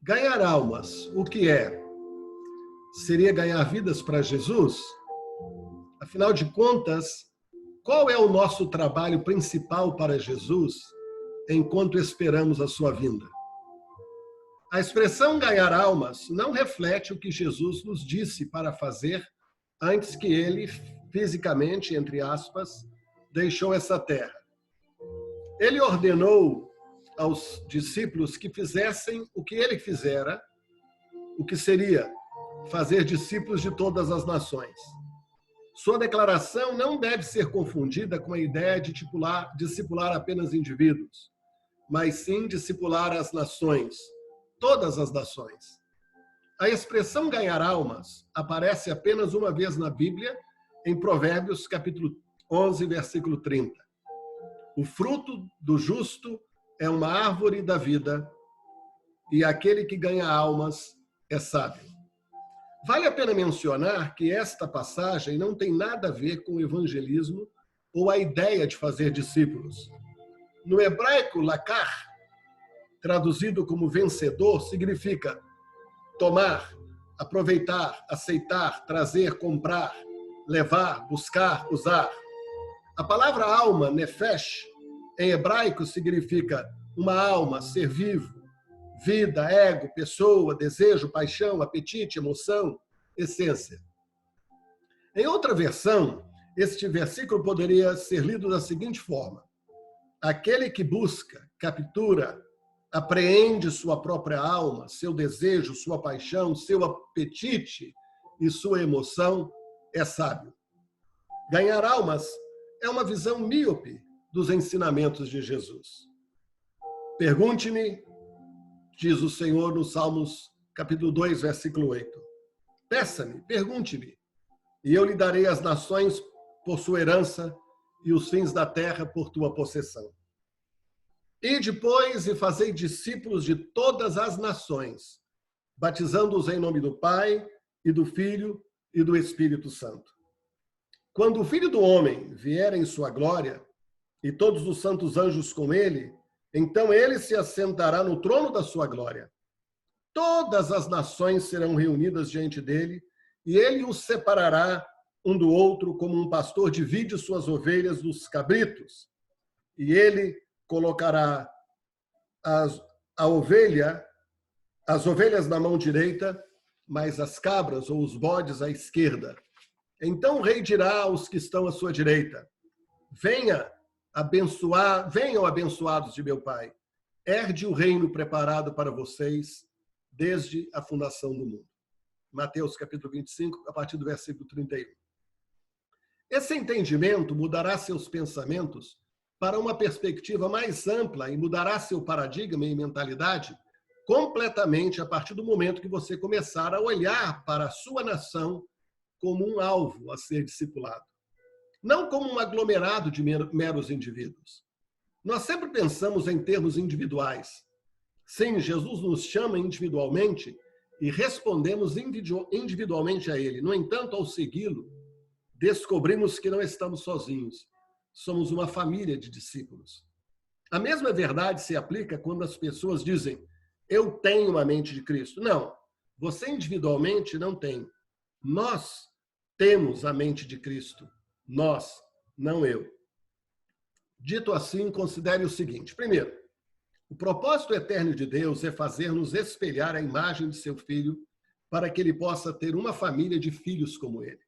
Ganhar almas, o que é? Seria ganhar vidas para Jesus? Afinal de contas, qual é o nosso trabalho principal para Jesus enquanto esperamos a sua vinda? A expressão ganhar almas não reflete o que Jesus nos disse para fazer antes que ele, fisicamente, entre aspas, deixou essa terra. Ele ordenou aos discípulos que fizessem o que ele fizera, o que seria fazer discípulos de todas as nações. Sua declaração não deve ser confundida com a ideia de discipular apenas indivíduos, mas sim discipular as nações, todas as nações. A expressão ganhar almas aparece apenas uma vez na Bíblia, em Provérbios, capítulo 11, versículo 30. O fruto do justo é uma árvore da vida, e aquele que ganha almas é sábio. Vale a pena mencionar que esta passagem não tem nada a ver com o evangelismo ou a ideia de fazer discípulos. No hebraico, lakar, traduzido como vencedor, significa tomar, aproveitar, aceitar, trazer, comprar, levar, buscar, usar. A palavra alma, nefesh, em hebraico significa uma alma, ser vivo, vida, ego, pessoa, desejo, paixão, apetite, emoção, essência. Em outra versão, este versículo poderia ser lido da seguinte forma: aquele que busca, captura, apreende sua própria alma, seu desejo, sua paixão, seu apetite e sua emoção é sábio. Ganhar almas é uma visão míope dos ensinamentos de Jesus. Pergunte-me, diz o Senhor no Salmos, capítulo 2, versículo 8. Peça-me, pergunte-me, e eu lhe darei as nações por sua herança e os fins da terra por tua possessão. Ide, pois, e fazei discípulos de todas as nações, batizando-os em nome do Pai, e do Filho, e do Espírito Santo. Quando o Filho do Homem vier em sua glória, e todos os santos anjos com ele, então ele se assentará no trono da sua glória. Todas as nações serão reunidas diante dele, e ele os separará um do outro, como um pastor divide suas ovelhas dos cabritos. E ele colocará as ovelhas na mão direita, mas as cabras ou os bodes à esquerda. Então o rei dirá aos que estão à sua direita: venham abençoados de meu Pai, herde o reino preparado para vocês desde a fundação do mundo. Mateus capítulo 25, a partir do versículo 31. Esse entendimento mudará seus pensamentos para uma perspectiva mais ampla e mudará seu paradigma e mentalidade completamente a partir do momento que você começar a olhar para a sua nação como um alvo a ser discipulado, não como um aglomerado de meros indivíduos. Nós sempre pensamos em termos individuais. Sim, Jesus nos chama individualmente e respondemos individualmente a ele. No entanto, ao segui-lo, descobrimos que não estamos sozinhos. Somos uma família de discípulos. A mesma verdade se aplica quando as pessoas dizem: eu tenho a mente de Cristo. Não, você individualmente não tem. Nós temos a mente de Cristo. Nós, não eu. Dito assim, considere o seguinte. Primeiro, o propósito eterno de Deus é fazer-nos espelhar a imagem de seu Filho para que ele possa ter uma família de filhos como ele.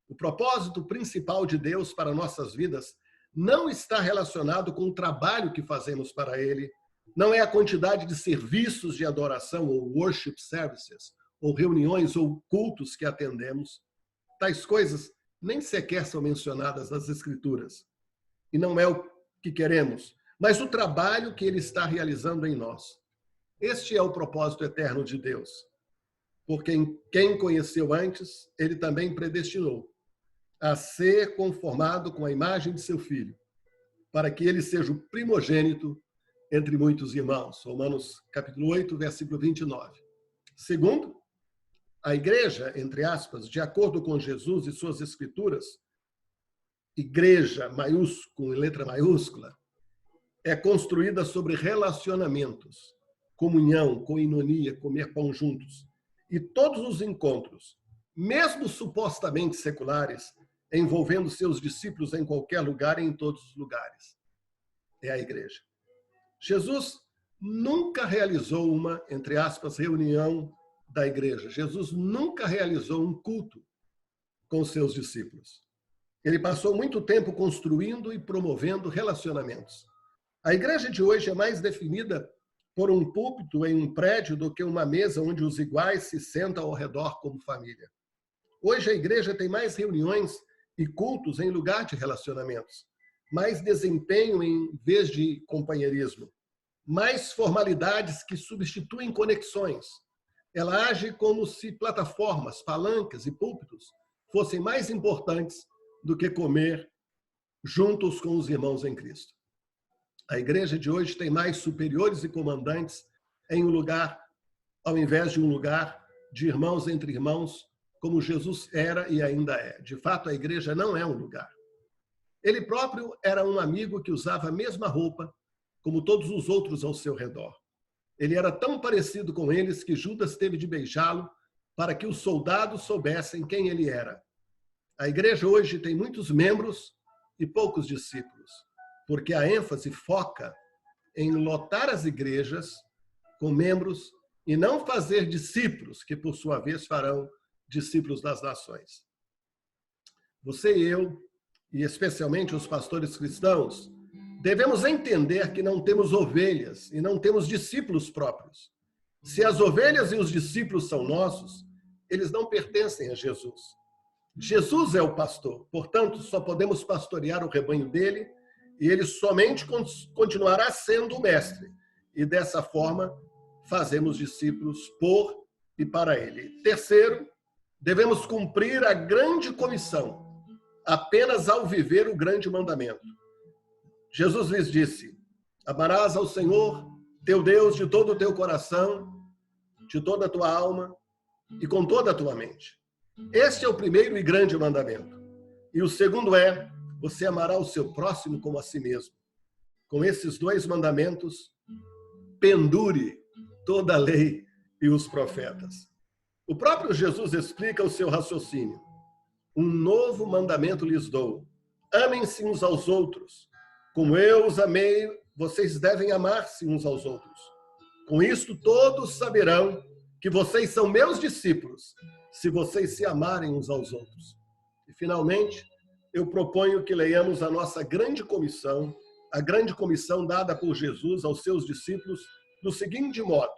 O propósito principal de Deus para nossas vidas não está relacionado com o trabalho que fazemos para ele, não é a quantidade de serviços de adoração ou worship services, ou reuniões ou cultos que atendemos. Tais coisas nem sequer são mencionadas nas Escrituras. E não é o que queremos, mas o trabalho que ele está realizando em nós. Este é o propósito eterno de Deus. Porque quem conheceu antes, ele também predestinou a ser conformado com a imagem de seu Filho, para que ele seja o primogênito entre muitos irmãos. Romanos capítulo 8, versículo 29. Segundo, a igreja, entre aspas, de acordo com Jesus e suas escrituras, igreja maiúsculo, em letra maiúscula, é construída sobre relacionamentos, comunhão, coinonia, comer pão juntos. E todos os encontros, mesmo supostamente seculares, envolvendo seus discípulos em qualquer lugar e em todos os lugares. É a igreja. Jesus nunca realizou uma, entre aspas, reunião da igreja. Jesus nunca realizou um culto com seus discípulos. Ele passou muito tempo construindo e promovendo relacionamentos. A igreja de hoje é mais definida por um púlpito em um prédio do que uma mesa onde os iguais se sentam ao redor como família. Hoje a igreja tem mais reuniões e cultos em lugar de relacionamentos, mais desempenho em vez de companheirismo, mais formalidades que substituem conexões. Ela age como se plataformas, palancas e púlpitos fossem mais importantes do que comer juntos com os irmãos em Cristo. A igreja de hoje tem mais superiores e comandantes em um lugar, ao invés de um lugar de irmãos entre irmãos, como Jesus era e ainda é. De fato, a igreja não é um lugar. Ele próprio era um amigo que usava a mesma roupa como todos os outros ao seu redor. Ele era tão parecido com eles que Judas teve de beijá-lo para que os soldados soubessem quem ele era. A igreja hoje tem muitos membros e poucos discípulos, porque a ênfase foca em lotar as igrejas com membros e não fazer discípulos, que por sua vez farão discípulos das nações. Você e eu, e especialmente os pastores cristãos, devemos entender que não temos ovelhas e não temos discípulos próprios. Se as ovelhas e os discípulos são nossos, eles não pertencem a Jesus. Jesus é o pastor, portanto, só podemos pastorear o rebanho dele e ele somente continuará sendo o mestre. E dessa forma, fazemos discípulos por e para ele. Terceiro, devemos cumprir a grande comissão, apenas ao viver o grande mandamento. Jesus lhes disse: amarás ao Senhor, teu Deus, de todo o teu coração, de toda a tua alma e com toda a tua mente. Este é o primeiro e grande mandamento. E o segundo é: você amará o seu próximo como a si mesmo. Com esses dois mandamentos, pendure toda a lei e os profetas. O próprio Jesus explica o seu raciocínio. Um novo mandamento lhes dou: amem-se uns aos outros. Como eu os amei, vocês devem amar-se uns aos outros. Com isto todos saberão que vocês são meus discípulos, se vocês se amarem uns aos outros. E, finalmente, eu proponho que leiamos a nossa grande comissão, a grande comissão dada por Jesus aos seus discípulos, do seguinte modo: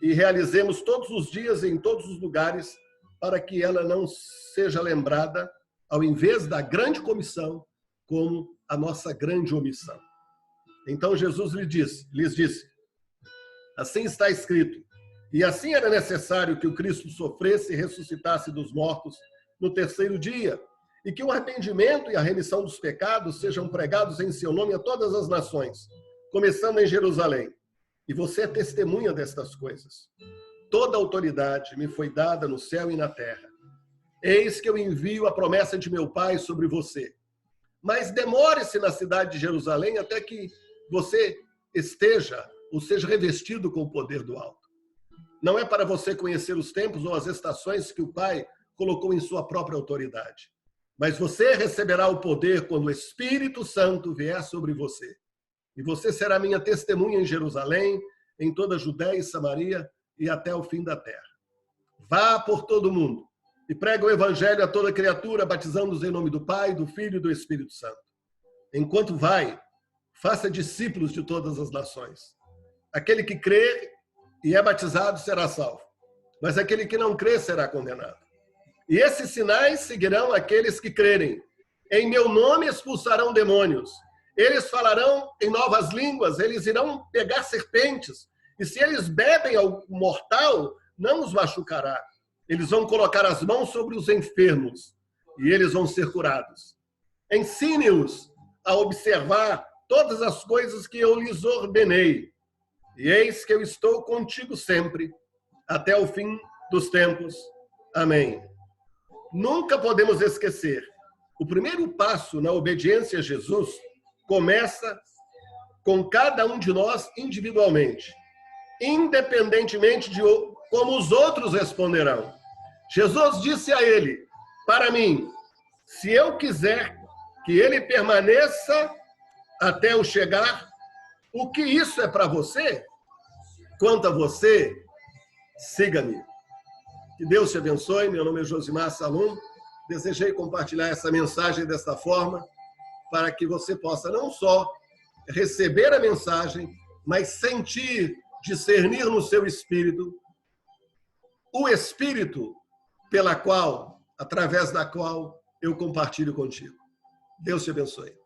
e realizemos todos os dias e em todos os lugares, para que ela não seja lembrada, ao invés da grande comissão, como a nossa grande omissão. Então Jesus lhes disse: assim está escrito, e assim era necessário que o Cristo sofresse e ressuscitasse dos mortos no terceiro dia, e que o arrependimento e a remissão dos pecados sejam pregados em seu nome a todas as nações, começando em Jerusalém. E você é testemunha destas coisas. Toda autoridade me foi dada no céu e na terra. Eis que eu envio a promessa de meu Pai sobre você. Mas demore-se na cidade de Jerusalém até que você esteja ou seja revestido com o poder do alto. Não é para você conhecer os tempos ou as estações que o Pai colocou em sua própria autoridade. Mas você receberá o poder quando o Espírito Santo vier sobre você. E você será minha testemunha em Jerusalém, em toda a Judéia e Samaria e até o fim da terra. Vá por todo o mundo e prega o evangelho a toda criatura, batizando-os em nome do Pai, do Filho e do Espírito Santo. Enquanto vai, faça discípulos de todas as nações. Aquele que crê e é batizado será salvo, mas aquele que não crê será condenado. E esses sinais seguirão aqueles que crerem. Em meu nome expulsarão demônios. Eles falarão em novas línguas, eles irão pegar serpentes. E se eles bebem algo mortal, não os machucará. Eles vão colocar as mãos sobre os enfermos e eles vão ser curados. Ensine-os a observar todas as coisas que eu lhes ordenei. E eis que eu estou contigo sempre, até o fim dos tempos. Amém. Nunca podemos esquecer. O primeiro passo na obediência a Jesus começa com cada um de nós individualmente. independentemente de como os outros responderão. Jesus disse a ele, para mim, se eu quiser que ele permaneça até eu chegar, o que isso é para você? Quanto a você, siga-me. Que Deus te abençoe. Meu nome é Josimar Salum. Desejei compartilhar essa mensagem desta forma para que você possa não só receber a mensagem, mas sentir, discernir no seu espírito o espírito através da qual eu compartilho contigo. Deus te abençoe.